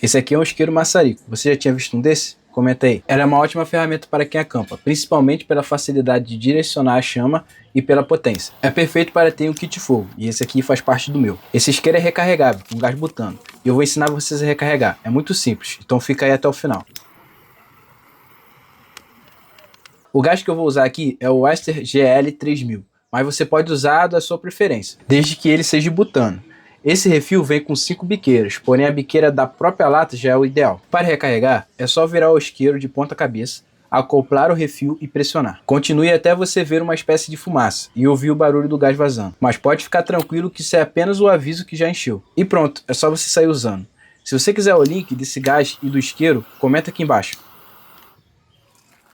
Esse aqui é um isqueiro maçarico. Você já tinha visto um desse? Comenta aí. Ela é uma ótima ferramenta para quem acampa, principalmente pela facilidade de direcionar a chama e pela potência. É perfeito para ter um kit fogo, e esse aqui faz parte do meu. Esse isqueiro é recarregável, com gás butano, e eu vou ensinar vocês a recarregar. É muito simples, então fica aí até o final. O gás que eu vou usar aqui é o Aster GL3000, mas você pode usar da sua preferência, desde que ele seja de butano. Esse refil vem com 5 biqueiras, porém a biqueira da própria lata já é o ideal. Para recarregar, é só virar o isqueiro de ponta cabeça, acoplar o refil e pressionar. Continue até você ver uma espécie de fumaça e ouvir o barulho do gás vazando. Mas pode ficar tranquilo que isso é apenas o aviso que já encheu. E pronto, é só você sair usando. Se você quiser o link desse gás e do isqueiro, comenta aqui embaixo.